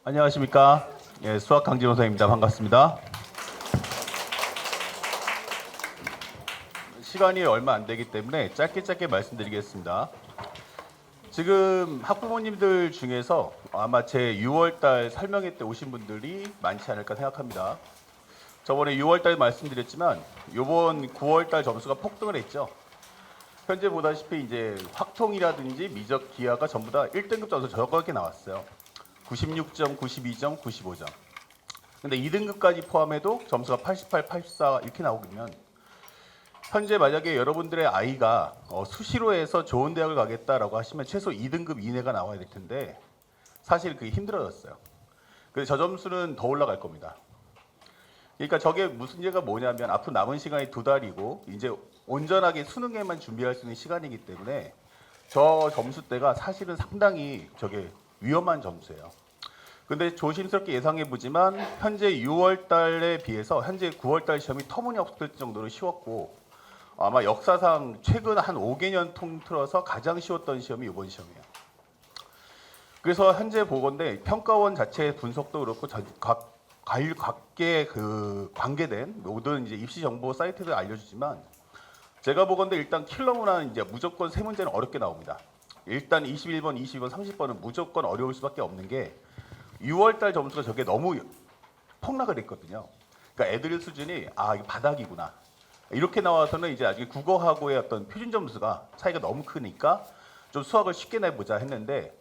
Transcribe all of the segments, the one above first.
안녕하십니까. 예, 수학 강진호사입니다. 반갑습니다. 시간이 얼마 안 되기 때문에 짧게 말씀드리겠습니다. 지금 학부모님들 중에서 아마 제 6월달 설명회 때 오신 분들이 많지 않을까 생각합니다. 저번에 6월달 말씀드렸지만 이번 9월달 점수가 폭등을 했죠. 현재 보다시피 이제 확통이라든지 미적 기하가 전부 다 1등급 점수 저렇게 나왔어요. 96점, 92점, 95점. 근데 2등급까지 포함해도 점수가 88, 84 이렇게 나오면 현재 만약에 여러분들의 아이가 수시로해서 좋은 대학을 가겠다라고 하시면 최소 2등급 이내가 나와야 될 텐데 사실 그게 힘들어졌어요. 그래서 저 점수는 더 올라갈 겁니다. 그러니까 저게 무슨 얘가 뭐냐면 앞으로 남은 시간이 2달이고 이제 온전하게 수능에만 준비할 수 있는 시간이기 때문에 저 점수대가 사실은 상당히 저게 위험한 점수예요. 근데 조심스럽게 예상해 보지만 현재 6월 달에 비해서 현재 9월 달 시험이 터무니없을 정도로 쉬웠고 아마 역사상 최근 한 5개년 통틀어서 가장 쉬웠던 시험이 이번 시험이에요. 그래서 현재 보건대 평가원 자체의 분석도 그렇고 각계 관계된 모든 이제 입시 정보 사이트들 알려주지만 제가 보건대 일단 킬러 문화는 이제 무조건 세 문제는 어렵게 나옵니다. 일단 21번, 22번, 30번은 무조건 어려울 수밖에 없는 게 6월달 점수가 저게 너무 폭락을 했거든요. 그러니까 애들 수준이 이게 바닥이구나. 이렇게 나와서는 이제 아직 국어하고의 어떤 표준 점수가 차이가 너무 크니까 좀 수학을 쉽게 내보자 했는데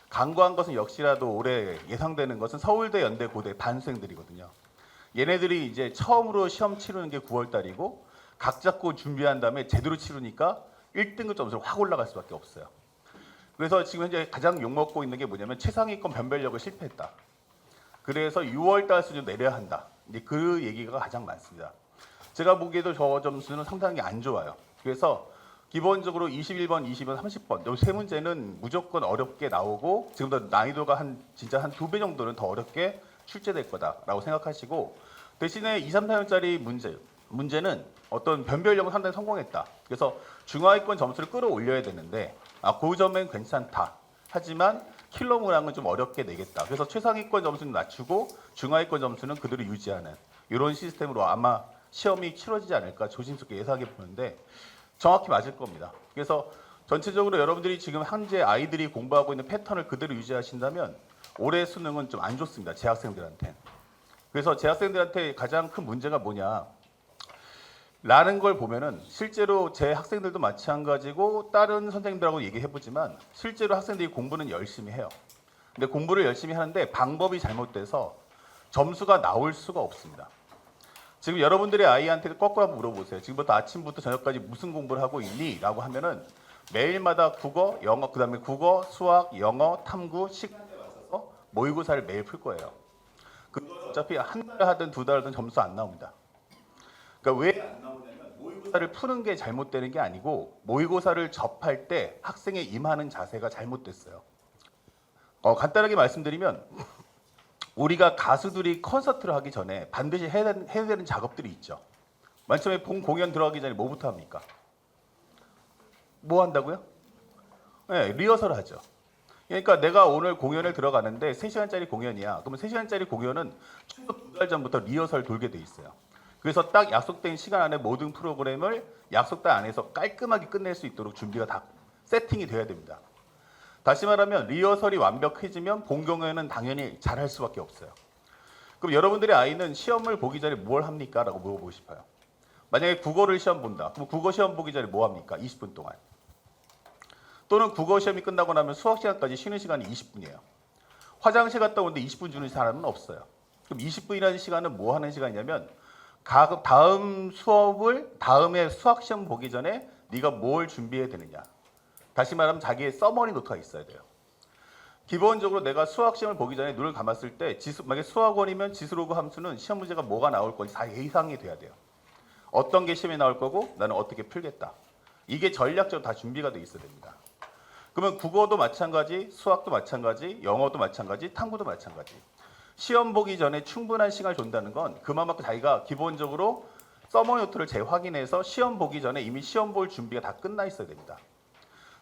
간과한 것은 역시라도 올해 예상되는 것은 서울대, 연대, 고대 반수생들이거든요. 얘네들이 이제 처음으로 시험 치르는 게 9월달이고 각 잡고 준비한 다음에 제대로 치르니까 1등급 점수로 확 올라갈 수밖에 없어요. 그래서 지금 현재 가장 욕먹고 있는 게 뭐냐면 최상위권 변별력을 실패했다. 그래서 6월달 수준 내려야 한다. 이제 그 얘기가 가장 많습니다. 제가 보기에도 저 점수는 상당히 안 좋아요. 그래서 기본적으로 21번, 20번, 30번 이 세 문제는 무조건 어렵게 나오고 지금도 난이도가 진짜 한 2배 정도는 더 어렵게 출제될 거다라고 생각하시고 대신에 2, 3, 4년짜리 문제는 어떤 변별력은 상당히 성공했다. 그래서 중하위권 점수를 끌어올려야 되는데 그 점은 괜찮다. 하지만 킬러 문항은 좀 어렵게 내겠다. 그래서 최상위권 점수는 낮추고 중하위권 점수는 그대로 유지하는 이런 시스템으로 아마 시험이 치러지지 않을까 조심스럽게 예상해 보는데 정확히 맞을 겁니다. 그래서 전체적으로 여러분들이 지금 현재 아이들이 공부하고 있는 패턴을 그대로 유지하신다면 올해 수능은 좀 안 좋습니다. 재학생들한테. 그래서 재학생들한테 가장 큰 문제가 뭐냐 라는 걸 보면은 실제로 제 학생들도 마찬가지고 다른 선생님들하고 얘기해보지만 실제로 학생들이 공부는 열심히 해요. 근데 공부를 열심히 하는데 방법이 잘못돼서 점수가 나올 수가 없습니다. 지금 여러분들의 아이한테 거꾸로 한번 물어보세요. 지금부터 아침부터 저녁까지 무슨 공부를 하고 있니? 라고 하면은 매일마다 국어, 영어, 그 다음에 국어, 수학, 영어, 탐구, 시간에 맞춰서 모의고사를 매일 풀 거예요. 어차피 한 달 하든 2달 하든 점수 안 나옵니다. 그러니까 왜 안 나오냐면 모의고사를 푸는 게 잘못되는 게 아니고 모의고사를 접할 때 학생의 임하는 자세가 잘못됐어요. 간단하게 말씀드리면 우리가 가수들이 콘서트를 하기 전에 반드시 해야 되는 작업들이 있죠. 맨 처음에 본 공연 들어가기 전에 뭐부터 합니까? 뭐 한다고요? 네, 리허설을 하죠. 그러니까 내가 오늘 공연을 들어가는데 3시간짜리 공연이야. 그러면 3시간짜리 공연은 최소 2달 전부터 리허설 돌게 돼 있어요. 그래서 딱 약속된 시간 안에 모든 프로그램을 약속된 안에서 깔끔하게 끝낼 수 있도록 준비가 다 세팅이 돼야 됩니다. 다시 말하면 리허설이 완벽해지면 본 공연은 당연히 잘할 수밖에 없어요. 그럼 여러분들의 아이는 시험을 보기 전에 뭘 합니까? 라고 물어보고 싶어요. 만약에 국어를 시험 본다. 그럼 국어 시험 보기 전에 뭐 합니까? 20분 동안. 또는 국어 시험이 끝나고 나면 수학 시간까지 쉬는 시간이 20분이에요. 화장실 갔다 오는데 20분 주는 사람은 없어요. 그럼 20분이라는 시간은 뭐 하는 시간이냐면 다음에 수학 시험 보기 전에 네가 뭘 준비해야 되느냐. 다시 말하면 자기의 서머니 노트가 있어야 돼요. 기본적으로 내가 수학 시험을 보기 전에 눈을 감았을 때 만약에 수학원이면 지수로그 함수는 시험 문제가 뭐가 나올 건지 다 예상이 돼야 돼요. 어떤 게 시험에 나올 거고 나는 어떻게 풀겠다. 이게 전략적으로 다 준비가 돼 있어야 됩니다. 그러면 국어도 마찬가지, 수학도 마찬가지, 영어도 마찬가지, 탐구도 마찬가지. 시험 보기 전에 충분한 시간을 준다는 건 그만큼 자기가 기본적으로 서머니 노트를 재확인해서 시험 보기 전에 이미 시험 볼 준비가 다 끝나 있어야 됩니다.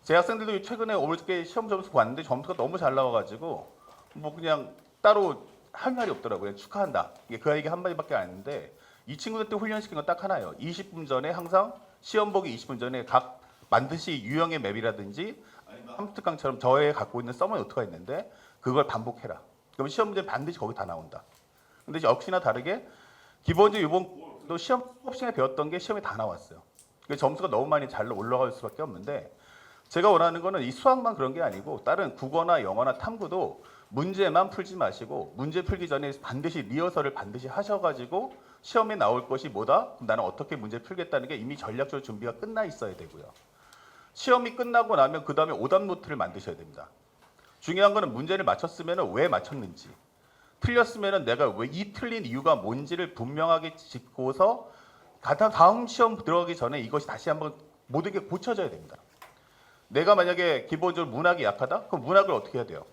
제 학생들도 최근에 어저께 시험 점수 봤는데 점수가 너무 잘 나와가지고 뭐 그냥 따로 할 말이 없더라고요. 축하한다. 그 얘기 한마디밖에 안 했는데 이 친구들한테 훈련시킨 건 딱 하나예요. 20분 전에 항상 시험 보기 20분 전에 각 반드시 유형의 맵이라든지 아니면 함스트강처럼 저에 갖고 있는 서머 노트가 있는데 그걸 반복해라. 그럼 시험 문제 반드시 거기 다 나온다. 근데 역시나 다르게 기본적으로 이번도 시험 시간에 배웠던 게 시험에 다 나왔어요. 점수가 너무 많이 잘 올라갈 수밖에 없는데 제가 원하는 거는 이 수학만 그런 게 아니고 다른 국어나 영어나 탐구도 문제만 풀지 마시고 문제 풀기 전에 반드시 리허설을 반드시 하셔가지고 시험에 나올 것이 뭐다? 그럼 나는 어떻게 문제 풀겠다는 게 이미 전략적으로 준비가 끝나 있어야 되고요. 시험이 끝나고 나면 그 다음에 오답 노트를 만드셔야 됩니다. 중요한 거는 문제를 맞췄으면 왜 맞췄는지, 틀렸으면 내가 왜 이 틀린 이유가 뭔지를 분명하게 짚고서 다음 시험 들어가기 전에 이것이 다시 한번 모든 게 고쳐져야 됩니다. 내가 만약에 기본적으로 문학이 약하다? 그럼 문학을 어떻게 해야 돼요?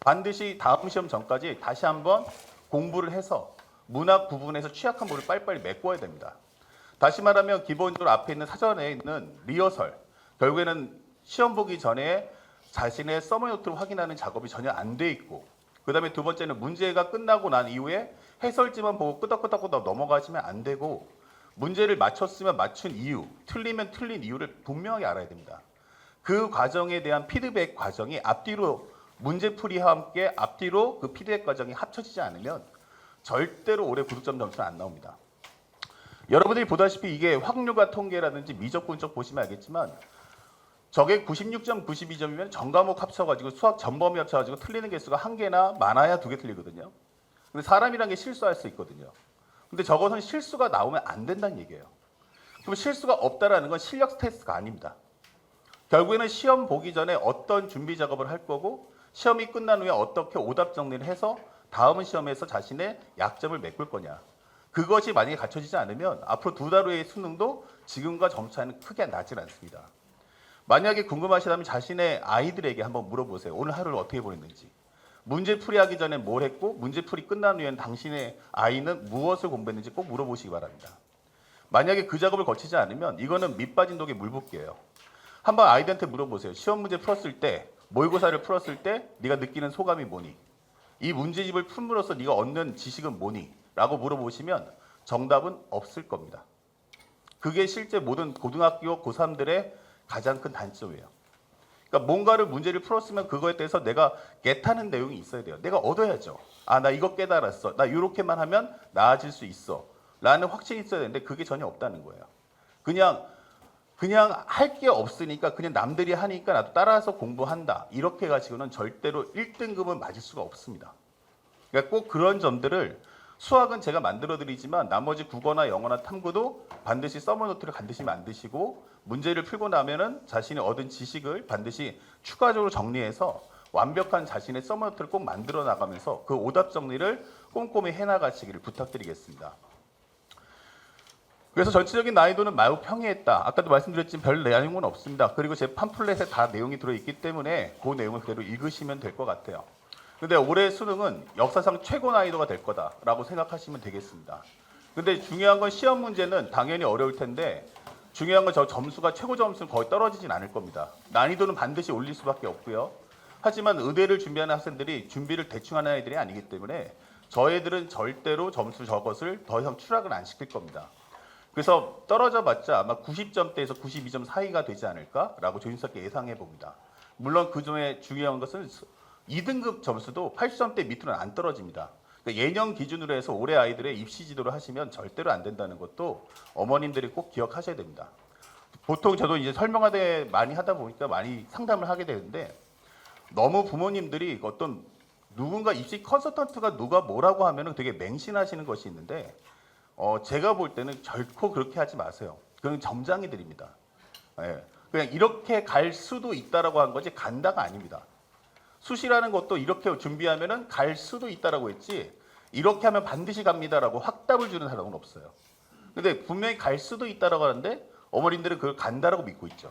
반드시 다음 시험 전까지 다시 한번 공부를 해서 문학 부분에서 취약한 부분을 빨리빨리 메꿔야 됩니다. 다시 말하면 기본적으로 앞에 있는 사전에 있는 리허설, 결국에는 시험 보기 전에 자신의 서머노트를 확인하는 작업이 전혀 안 돼 있고 그 다음에 두 번째는 문제가 끝나고 난 이후에 해설지만 보고 끄덕끄덕 넘어가시면 안 되고 문제를 맞췄으면 맞춘 이유, 틀리면 틀린 이유를 분명하게 알아야 됩니다. 그 과정에 대한 피드백 과정이 앞뒤로 문제풀이와 함께 앞뒤로 그 피드백 과정이 합쳐지지 않으면 절대로 올해 구득점 점수는 안 나옵니다. 여러분들이 보다시피 이게 확률과 통계라든지 미적분적 보시면 알겠지만 저게 96점, 92점이면 전 과목 합쳐가지고 수학 전 범위 합쳐가지고 틀리는 개수가 한 개나 많아야 두 개 틀리거든요. 근데 사람이란 게 실수할 수 있거든요. 근데 저것은 실수가 나오면 안 된다는 얘기예요. 그럼 실수가 없다라는 건 실력 테스트가 아닙니다. 결국에는 시험 보기 전에 어떤 준비 작업을 할 거고 시험이 끝난 후에 어떻게 오답 정리를 해서 다음 시험에서 자신의 약점을 메꿀 거냐. 그것이 만약에 갖춰지지 않으면 앞으로 두 달 후의 수능도 지금과 점 차이는 크게 나질 않습니다. 만약에 궁금하시다면 자신의 아이들에게 한번 물어보세요. 오늘 하루를 어떻게 보냈는지. 문제풀이하기 전에 뭘 했고 문제풀이 끝난 후에는 당신의 아이는 무엇을 공부했는지 꼭 물어보시기 바랍니다. 만약에 그 작업을 거치지 않으면 이거는 밑 빠진 독에 물 붓기예요. 한번 아이들한테 물어보세요. 시험 문제 풀었을 때, 모의고사를 풀었을 때 네가 느끼는 소감이 뭐니? 이 문제집을 풀므로써 네가 얻는 지식은 뭐니? 라고 물어보시면 정답은 없을 겁니다. 그게 실제 모든 고등학교 고3들의 가장 큰 단점이에요. 그러니까 뭔가를 문제를 풀었으면 그거에 대해서 내가 깨타는 내용이 있어야 돼요. 내가 얻어야죠. 아, 나 이거 깨달았어. 나 이렇게만 하면 나아질 수 있어. 라는 확신이 있어야 되는데 그게 전혀 없다는 거예요. 그냥 할 게 없으니까 그냥 남들이 하니까 나도 따라서 공부한다. 이렇게 가지고는 절대로 1등급은 맞을 수가 없습니다. 그러니까 꼭 그런 점들을 수학은 제가 만들어 드리지만 나머지 국어나 영어나 탐구도 반드시 서머노트를 반드시 만드시고 문제를 풀고 나면은 자신이 얻은 지식을 반드시 추가적으로 정리해서 완벽한 자신의 서머노트를 꼭 만들어 나가면서 그 오답 정리를 꼼꼼히 해나가시기를 부탁드리겠습니다. 그래서 전체적인 난이도는 매우 평이했다. 아까도 말씀드렸지만 별 내용은 없습니다. 그리고 제 팜플렛에 다 내용이 들어있기 때문에 그 내용을 그대로 읽으시면 될 것 같아요. 근데 올해 수능은 역사상 최고 난이도가 될 거다라고 생각하시면 되겠습니다. 근데 중요한 건 시험 문제는 당연히 어려울 텐데 중요한 건 저 점수가 최고 점수는 거의 떨어지진 않을 겁니다. 난이도는 반드시 올릴 수밖에 없고요. 하지만 의대를 준비하는 학생들이 준비를 대충 하는 아이들이 아니기 때문에 저희들은 절대로 점수 저것을 더 이상 추락을 안 시킬 겁니다. 그래서 떨어져 봤자 아마 90점대에서 92점 사이가 되지 않을까라고 조심스럽게 예상해 봅니다. 물론 그 중에 중요한 것은 2등급 점수도 80점대 밑으로는 안 떨어집니다. 그러니까 예년 기준으로 해서 올해 아이들의 입시 지도를 하시면 절대로 안 된다는 것도 어머님들이 꼭 기억하셔야 됩니다. 보통 저도 이제 설명하되 많이 하다 보니까 많이 상담을 하게 되는데 너무 부모님들이 어떤 누군가 입시 컨설턴트가 누가 뭐라고 하면은 되게 맹신하시는 것이 있는데 제가 볼 때는 결코 그렇게 하지 마세요. 그건 점장이들입니다. 예. 그냥 이렇게 갈 수도 있다라고 한 거지 간다가 아닙니다. 수시라는 것도 이렇게 준비하면은 갈 수도 있다라고 했지 이렇게 하면 반드시 갑니다라고 확답을 주는 사람은 없어요. 근데 분명히 갈 수도 있다라고 하는데 어머님들은 그걸 간다라고 믿고 있죠.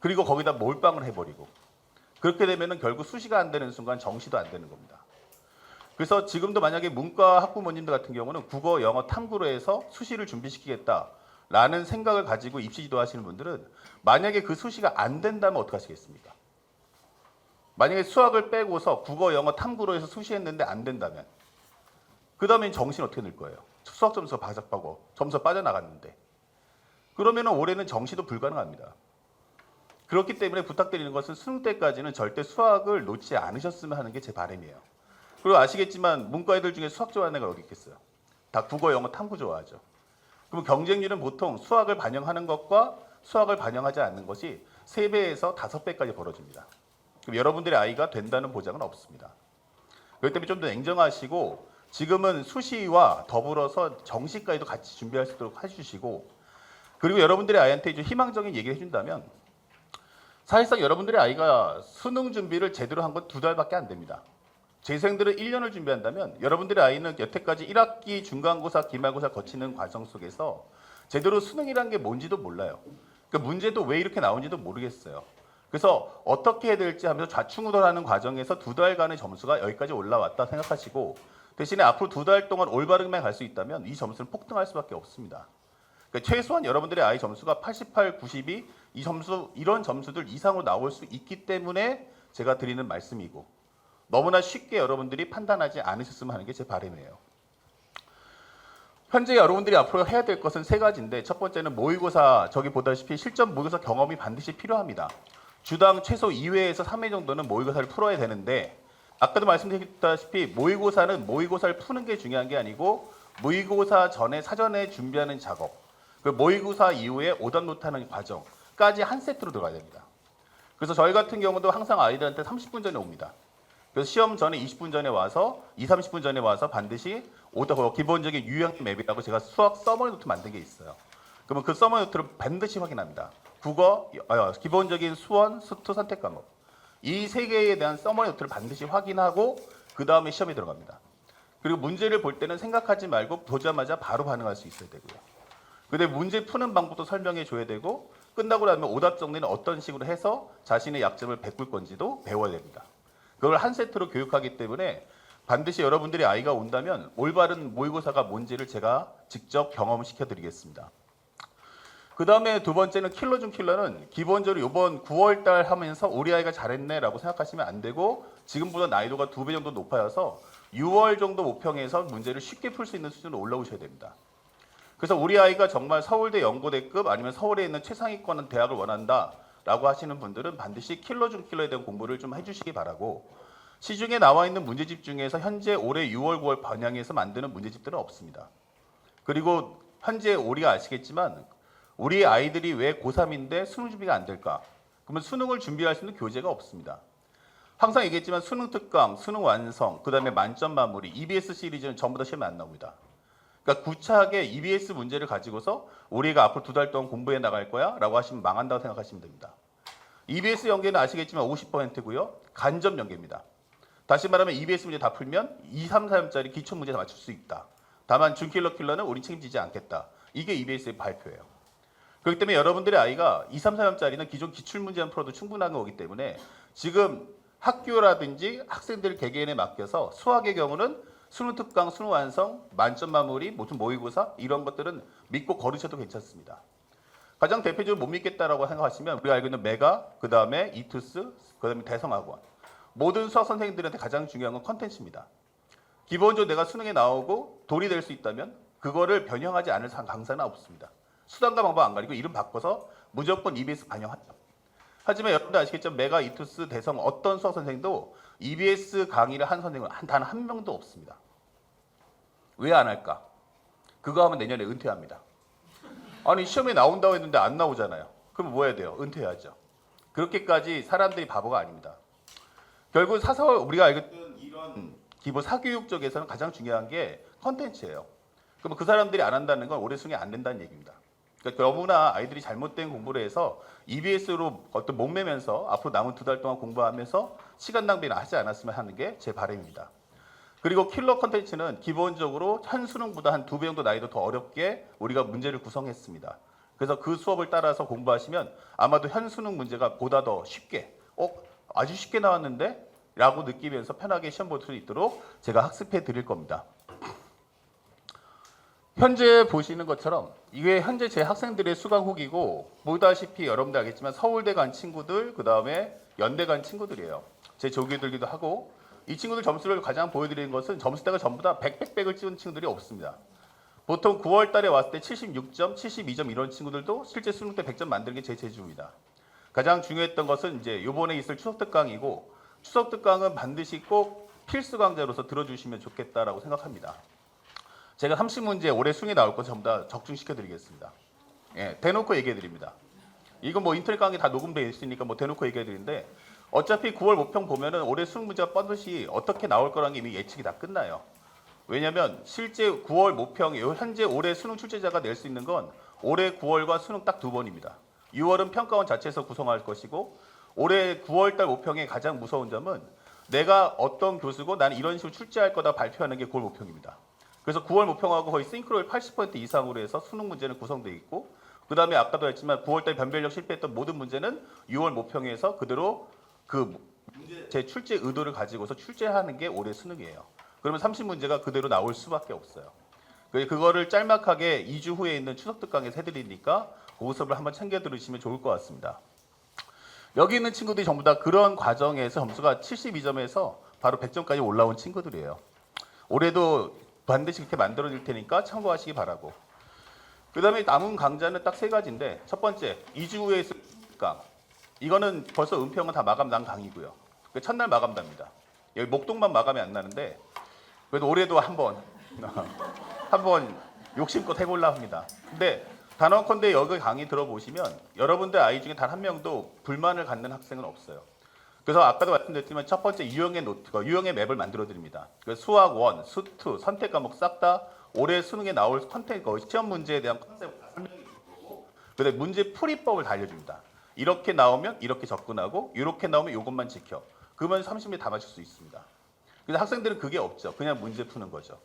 그리고 거기다 몰빵을 해버리고 그렇게 되면은 결국 수시가 안 되는 순간 정시도 안 되는 겁니다. 그래서 지금도 만약에 문과 학부모님들 같은 경우는 국어, 영어, 탐구로 해서 수시를 준비시키겠다라는 생각을 가지고 입시 지도하시는 분들은 만약에 그 수시가 안 된다면 어떻게 하시겠습니까? 만약에 수학을 빼고서 국어, 영어, 탐구로 해서 수시했는데 안 된다면 그 다음엔 정신 어떻게 낼 거예요? 수학 점수가 바삭하고 점수가 빠져나갔는데 그러면 올해는 정시도 불가능합니다. 그렇기 때문에 부탁드리는 것은 수능 때까지는 절대 수학을 놓지 않으셨으면 하는 게 제 바람이에요. 그리고 아시겠지만 문과 애들 중에 수학 좋아하는 애가 어디 있겠어요? 다 국어, 영어, 탐구 좋아하죠. 그럼 경쟁률은 보통 수학을 반영하는 것과 수학을 반영하지 않는 것이 3배에서 5배까지 벌어집니다. 그럼 여러분들의 아이가 된다는 보장은 없습니다. 그렇기 때문에 좀 더 냉정하시고 지금은 수시와 더불어서 정시까지도 같이 준비할 수 있도록 해주시고 그리고 여러분들의 아이한테 좀 희망적인 얘기를 해준다면 사실상 여러분들의 아이가 수능 준비를 제대로 한 건 2달밖에 안 됩니다. 재수생들은 1년을 준비한다면 여러분들의 아이는 여태까지 1학기 중간고사, 기말고사 거치는 과정 속에서 제대로 수능이라는 게 뭔지도 몰라요. 그 문제도 왜 이렇게 나온지도 모르겠어요. 그래서 어떻게 해야 될지 하면서 좌충우돌하는 과정에서 2달간의 점수가 여기까지 올라왔다 생각하시고 대신에 앞으로 2달 동안 올바르게만 갈 수 있다면 이 점수는 폭등할 수밖에 없습니다. 그러니까 최소한 여러분들의 아이 점수가 88, 92 이 점수 이런 점수들 이상으로 나올 수 있기 때문에 제가 드리는 말씀이고 너무나 쉽게 여러분들이 판단하지 않으셨으면 하는 게 제 바람이에요. 현재 여러분들이 앞으로 해야 될 것은 3가지인데 첫 번째는 모의고사 저기 보다시피 실전 모의고사 경험이 반드시 필요합니다. 주당 최소 2회에서 3회 정도는 모의고사를 풀어야 되는데 아까도 말씀드렸다시피 모의고사는 모의고사를 푸는 게 중요한 게 아니고 모의고사 전에 사전에 준비하는 작업 그 모의고사 이후에 오답 노트하는 과정까지 한 세트로 들어가야 됩니다. 그래서 저희 같은 경우도 항상 아이들한테 30분 전에 옵니다. 그래서 시험 전에 20분 전에 와서 30분 전에 와서 반드시 오답 기본적인 유형 맵이라고 제가 수학 서머리 노트 만든 게 있어요. 그러면 그 서머리 노트를 반드시 확인합니다. 국어, 기본적인 수원, 수투 선택 과목 이 3개에 대한 서머리 노트를 반드시 확인하고 그 다음에 시험에 들어갑니다. 그리고 문제를 볼 때는 생각하지 말고 보자마자 바로 반응할 수 있어야 되고요. 근데 문제 푸는 방법도 설명해 줘야 되고 끝나고 나면 오답 정리는 어떤 식으로 해서 자신의 약점을 바꿀 건지도 배워야 됩니다. 그걸 한 세트로 교육하기 때문에 반드시 여러분들이 아이가 온다면 올바른 모의고사가 뭔지를 제가 직접 경험시켜 드리겠습니다. 그 다음에 두 번째는 킬러 중 킬러는 기본적으로 이번 9월 달 하면서 우리 아이가 잘했네 라고 생각하시면 안 되고 지금보다 난이도가 2배 정도 높아서 6월 정도 모평해서 문제를 쉽게 풀 수 있는 수준으로 올라오셔야 됩니다. 그래서 우리 아이가 정말 서울대 연고대급 아니면 서울에 있는 최상위권 대학을 원한다 라고 하시는 분들은 반드시 킬러 중 킬러에 대한 공부를 좀 해주시기 바라고 시중에 나와 있는 문제집 중에서 현재 올해 6월, 9월 반영해서 만드는 문제집들은 없습니다. 그리고 현재 우리가 아시겠지만 우리 아이들이 왜 고3인데 수능 준비가 안 될까? 그러면 수능을 준비할 수 있는 교재가 없습니다. 항상 얘기했지만 수능 특강, 수능 완성, 그 다음에 만점 마무리, EBS 시리즈는 전부 다 시험에 안 나옵니다. 그러니까 구차하게 EBS 문제를 가지고서 우리가 앞으로 2달 동안 공부해 나갈 거야 라고 하시면 망한다고 생각하시면 됩니다. EBS 연계는 아시겠지만 50%고요. 간접 연계입니다. 다시 말하면 EBS 문제 다 풀면 2, 3, 4점짜리 기초 문제 다 맞출 수 있다. 다만 준킬러 킬러는 우린 책임지지 않겠다. 이게 EBS의 발표예요. 그렇기 때문에 여러분들의 아이가 2, 3, 4점짜리는 기존 기출문제만 풀어도 충분한 거기 때문에 지금 학교라든지 학생들 개개인에 맡겨서 수학의 경우는 수능 특강, 수능 완성, 만점 마무리, 무슨 모의고사 이런 것들은 믿고 걸으셔도 괜찮습니다. 가장 대표적으로 못 믿겠다라고 생각하시면 우리가 알고 있는 메가, 그 다음에 이투스, 그 다음에 대성학원 모든 수학 선생님들한테 가장 중요한 건 컨텐츠입니다. 기본적으로 내가 수능에 나오고 돌이 될 수 있다면 그거를 변형하지 않을 강사는 없습니다. 수단과 방법 안 가리고 이름 바꿔서 무조건 EBS 반영한다. 하지만 여러분들 아시겠죠? 메가, 이투스, 대성 어떤 수학 선생도 EBS 강의를 한 선생님은 단 한 명도 없습니다. 왜 안 할까? 그거 하면 내년에 은퇴합니다. 아니 시험에 나온다고 했는데 안 나오잖아요. 그럼 뭐 해야 돼요? 은퇴해야죠. 그렇게까지 사람들이 바보가 아닙니다. 결국 사설 우리가 알겠던 이런 기본 사교육 쪽에서는 가장 중요한 게 컨텐츠예요. 그럼 그 사람들이 안 한다는 건 올해 수능이 안 된다는 얘기입니다. 그러니까 너무나 아이들이 잘못된 공부를 해서 EBS로 어떤 목매면서 앞으로 남은 2달 동안 공부하면서 시간 낭비를 하지 않았으면 하는 게 제 바람입니다. 그리고 킬러 컨텐츠는 기본적으로 현 수능보다 한 2배 정도 난이도 더 어렵게 우리가 문제를 구성했습니다. 그래서 그 수업을 따라서 공부하시면 아마도 현 수능 문제가 보다 더 쉽게 아주 쉽게 나왔는데? 라고 느끼면서 편하게 시험 볼 수 있도록 제가 학습해 드릴 겁니다. 현재 보시는 것처럼 이게 현재 제 학생들의 수강 후기고 보다시피 여러분들 알겠지만 서울대 간 친구들 그 다음에 연대 간 친구들이에요. 제 조교들기도 하고 이 친구들 점수를 가장 보여드리는 것은 점수대가 전부 다 100을 찍은 친구들이 없습니다. 보통 9월 달에 왔을 때 76점, 72점 이런 친구들도 실제 수능 때 100점 만드는 게 제 재주입니다. 가장 중요했던 것은 이제 이번에 있을 추석 특강이고 추석 특강은 반드시 꼭 필수 강좌로서 들어주시면 좋겠다라고 생각합니다. 제가 30문제 올해 수능에 나올 것 전부 다 적중시켜 드리겠습니다. 예, 대놓고 얘기해 드립니다. 이건 뭐 인터넷 강의 다 녹음되어 있으니까 뭐 대놓고 얘기해 드리는데 어차피 9월 모평 보면은 올해 수능 문제가 뻔듯이 어떻게 나올 거라는 게 이미 예측이 다 끝나요. 왜냐하면 실제 9월 모평 현재 올해 수능 출제자가 낼 수 있는 건 올해 9월과 수능 딱 2번입니다. 6월은 평가원 자체에서 구성할 것이고 올해 9월 달 모평의 가장 무서운 점은 내가 어떤 교수고 나는 이런 식으로 출제할 거다 발표하는 게 9월 모평입니다. 그래서 9월 모평하고 거의 싱크로율 80% 이상으로 해서 수능 문제는 구성되어 있고 그 다음에 아까도 했지만 9월 달 변별력 실패했던 모든 문제는 6월 모평에서 그대로 그 제 출제 의도를 가지고서 출제하는 게 올해 수능이에요. 그러면 30문제가 그대로 나올 수밖에 없어요. 그거를 짤막하게 2주 후에 있는 추석 특강에서 해드리니까 그 수업을 한번 챙겨 들으시면 좋을 것 같습니다. 여기 있는 친구들이 전부 다 그런 과정에서 점수가 72점에서 바로 100점까지 올라온 친구들이에요. 올해도 반드시 그렇게 만들어 줄 테니까 참고하시기 바라고. 그 다음에 남은 강좌는 딱 세 가지인데 첫 번째 2주 후에 있을 특강. 이거는 벌써 은평은 다 마감 난 강의고요. 첫날 마감납니다. 여기 목동만 마감이 안 나는데 그래도 올해도 한번 욕심껏 해보려 합니다. 근데 단언컨대 여기 강의 들어보시면 여러분들 아이 중에 단 한 명도 불만을 갖는 학생은 없어요. 그래서 아까도 말씀드렸지만 첫 번째 유형의 노트가 유형의 맵을 만들어 드립니다. 수학 1, 수 2, 선택 과목 싹 다 올해 수능에 나올 컨텐츠 시험 문제에 대한 컨셉을 설명해 주고 그다음에 문제 풀이법을 다 알려줍니다. 이렇게 나오면 이렇게 접근하고 이렇게 나오면 이것만 지켜. 그러면 30일 다 맞출 수 있습니다. 근데 학생들은 그게 없죠. 그냥 문제 푸는 거죠.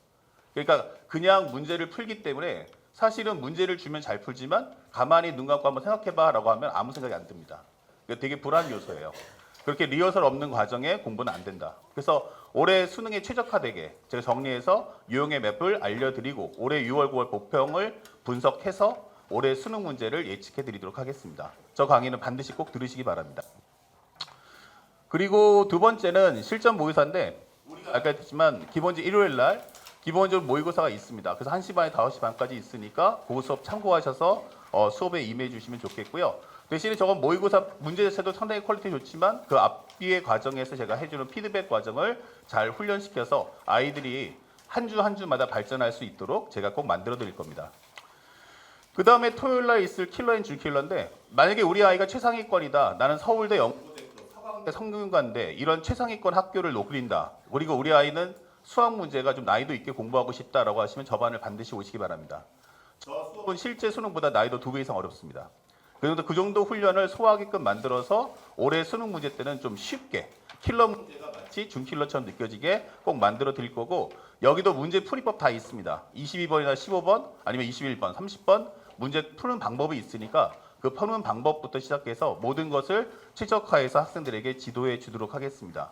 그러니까 그냥 문제를 풀기 때문에 사실은 문제를 주면 잘 풀지만 가만히 눈 감고 한번 생각해봐 라고 하면 아무 생각이 안 듭니다. 되게 불안 요소예요. 그렇게 리허설 없는 과정에 공부는 안 된다. 그래서 올해 수능에 최적화되게 제가 정리해서 유형의 맵을 알려드리고 올해 6월, 9월 모평을 분석해서 올해 수능 문제를 예측해 드리도록 하겠습니다. 저 강의는 반드시 꼭 들으시기 바랍니다. 그리고 두 번째는 실전 모의사인데 우리가 아까 했지만 기본적으로 일요일 날 기본적으로 모의고사가 있습니다. 그래서 1시 반에 5시 반까지 있으니까 그 수업 참고하셔서 수업에 임해 주시면 좋겠고요. 대신에 저건 모의고사 문제 자체도 상당히 퀄리티 좋지만 그 앞뒤의 과정에서 제가 해주는 피드백 과정을 잘 훈련시켜서 아이들이 한 주 한 주마다 발전할 수 있도록 제가 꼭 만들어 드릴 겁니다. 그 다음에 토요일 날 있을 킬러인 줄킬러인데 만약에 우리 아이가 최상위권이다. 나는 서울대 연고대 서강대 성균관대 이런 최상위권 학교를 노린다. 그리고 우리 아이는 수학 문제가 좀 난이도 있게 공부하고 싶다라고 하시면 저 반을 반드시 오시기 바랍니다. 저 수업은 실제 수능보다 난이도 2배 이상 어렵습니다. 그런데 그 정도 훈련을 소화하게끔 만들어서 올해 수능 문제 때는 좀 쉽게 킬러 문제가 마치 준킬러처럼 느껴지게 꼭 만들어 드릴 거고 여기도 문제 풀이법 다 있습니다. 22번이나 15번 아니면 21번, 30번 문제 푸는 방법이 있으니까 그 푸는 방법부터 시작해서 모든 것을 최적화해서 학생들에게 지도해 주도록 하겠습니다.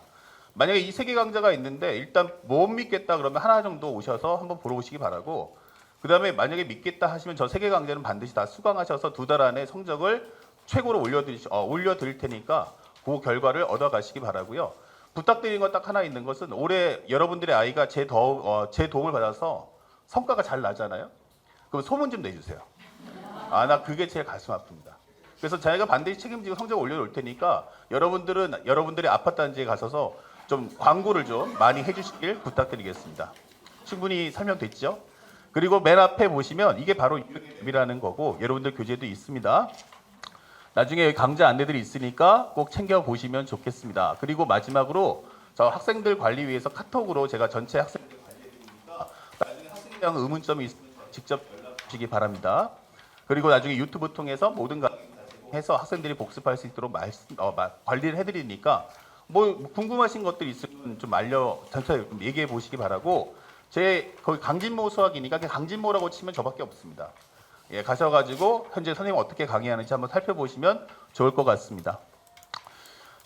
만약에 이 세 개 강좌가 있는데 일단 못 믿겠다 그러면 하나 정도 오셔서 한번 보러 오시기 바라고 그 다음에 만약에 믿겠다 하시면 저 세 개 강좌는 반드시 다 수강하셔서 2달 안에 성적을 최고로 올려드릴 테니까 그 결과를 얻어가시기 바라고요. 부탁드리는 건 딱 하나 있는 것은 올해 여러분들의 아이가 제 도움을 받아서 성과가 잘 나잖아요. 그럼 소문 좀 내주세요. 나 그게 제일 가슴 아픕니다. 그래서 저희가 반드시 책임지고 성적을 올려놓을 테니까 여러분들은 여러분들의 아파트 단지에 가셔서 좀 광고를 좀 많이 해주시길 부탁드리겠습니다. 충분히 설명됐죠? 그리고 맨 앞에 보시면 이게 바로 유형이라는 거고 여러분들 교재도 있습니다. 나중에 강좌 안내들이 있으니까 꼭 챙겨보시면 좋겠습니다. 그리고 마지막으로 저 학생들 관리 위해서 카톡으로 제가 전체 학생들 관리해드리니까 나중에 학생에 대한 의문점이 있으면 직접 연락 주시기 바랍니다. 그리고 나중에 유튜브 통해서 모든 강의 해서 학생들이 복습할 수 있도록 관리를 해드리니까 뭐 궁금하신 것들이 있으면 좀 얘기해 보시기 바라고 거기 강진모 수학이니까 강진모라고 치면 저밖에 없습니다. 예, 가셔가지고 현재 선생님 어떻게 강의하는지 한번 살펴보시면 좋을 것 같습니다.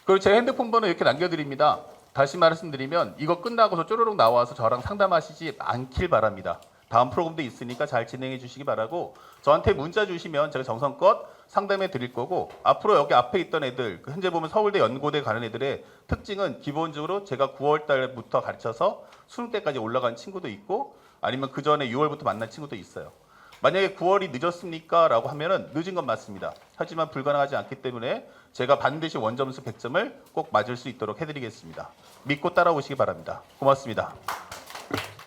그리고 제 핸드폰 번호 이렇게 남겨드립니다. 다시 말씀드리면 이거 끝나고서 쪼르륵 나와서 저랑 상담하시지 않길 바랍니다. 다음 프로그램도 있으니까 잘 진행해 주시기 바라고 저한테 문자 주시면 제가 정성껏 상담해 드릴 거고 앞으로 여기 앞에 있던 애들 현재 보면 서울대 연고대 가는 애들의 특징은 기본적으로 제가 9월 달부터 가르쳐서 수능 때까지 올라간 친구도 있고 아니면 그 전에 6월부터 만난 친구도 있어요. 만약에 9월이 늦었습니까? 라고 하면은 늦은 건 맞습니다. 하지만 불가능하지 않기 때문에 제가 반드시 원점수 100점을 꼭 맞을 수 있도록 해드리겠습니다. 믿고 따라오시기 바랍니다. 고맙습니다.